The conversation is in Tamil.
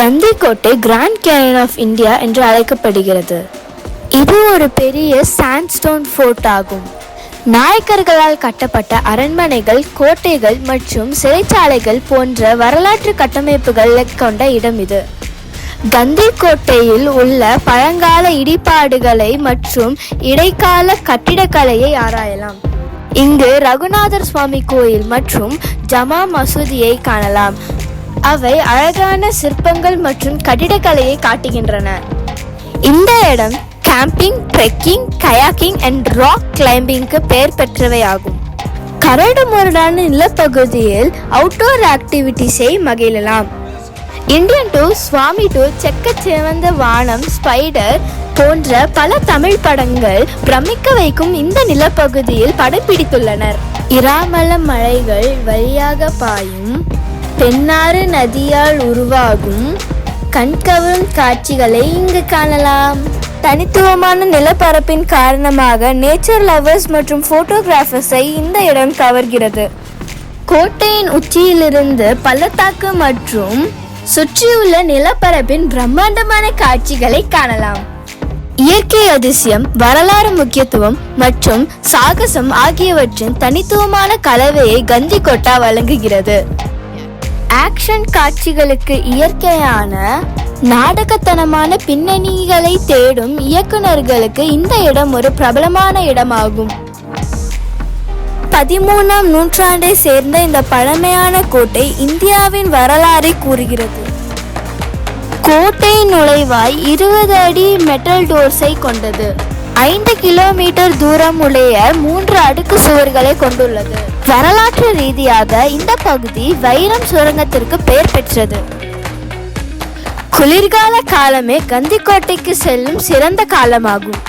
கந்திக்கோட்டை கிராண்ட் கேனியன் ஆஃப் இந்தியா என்று அழைக்கப்படுகிறது. இது ஒரு பெரிய சாண்ட்ஸ்டோன் ஃபோர்ட் ஆகும். நாயக்கர்களால் கட்டப்பட்ட அரண்மனைகள், கோட்டைகள் மற்றும் சிறைச்சாலைகள் போன்ற வரலாற்று கட்டமைப்புகளை கொண்ட இடம் இது. கந்திக்கோட்டையில் உள்ள பழங்கால இடிபாடுகளை மற்றும் இடைக்கால கட்டிடக்கலையை ஆராயலாம். இங்கு ரகுநாதர் சுவாமி கோயில் மற்றும் ஜமா மசூதியை காணலாம். அவை அழகான சிற்பங்கள் மற்றும் கட்டிடக்கலையை காட்டுகின்றன. இந்த இடம் camping, trekking, kayaking and rock கிளைம்பிங்க்கு பெயர் பெற்றவையாகும். கரடு முரடான நிலப்பகுதியில் அவுட்டோர் ஆக்டிவிட்டிஸை மகிழலாம். இந்தியன் 2, சுவாமி 2, செக்கச்சிவந்த வானம், ஸ்பைடர் போன்ற பல தமிழ் படங்கள் பிரமிக்க வைக்கும் இந்த நிலப்பகுதியில் படப்பிடித்துள்ளனர். இராமல மலைகள் வழியாக பாயும் பெண்ணாறு நதியால் உருவாகும் கண்கவரும் காட்சிகளை இங்கு காணலாம். தனித்துவமான நிலப்பரப்பின் காரணமாக நேச்சர் லவர்ஸ் மற்றும் போட்டோகிராஃபர்ஸை இந்த இடம் கவர்கிறது. கோட்டையின் உச்சியிலிருந்து பள்ளத்தாக்கு மற்றும் சுற்றியுள்ள நிலப்பரப்பின் பிரம்மாண்டமான காட்சிகளை காணலாம். இயற்கை அதிசயம், வரலாறு முக்கியத்துவம் மற்றும் சாகசம் ஆகியவற்றின் தனித்துவமான கலவையை கந்திக்கோட்டை வழங்குகிறது. ஆக்ஷன் காட்சிகளுக்கு இயற்கையான நாடகத்தனமான பின்னணிகளை தேடும் இயக்குநர்களுக்கு இந்த இடம் ஒரு பிரபலமான இடமாகும். 13ஆம் நூற்றாண்டை சேர்ந்த இந்த பழமையான கோட்டை இந்தியாவின் வரலாறை கூறுகிறது. கோட்டை நுழைவாய் 20 அடி மெட்டல் டோர்ஸை கொண்டது. 5 கிலோமீட்டர் தூரம் உடைய 3 அடுக்கு சுவர்களை கொண்டுள்ளது. வரலாற்று ரீதியாக இந்த பகுதி வைரம் சுரங்கத்திற்கு பெயர் பெற்றது. குளிர்கால காலமே கந்திக்கோட்டைக்கு செல்லும் சிறந்த காலமாகும்.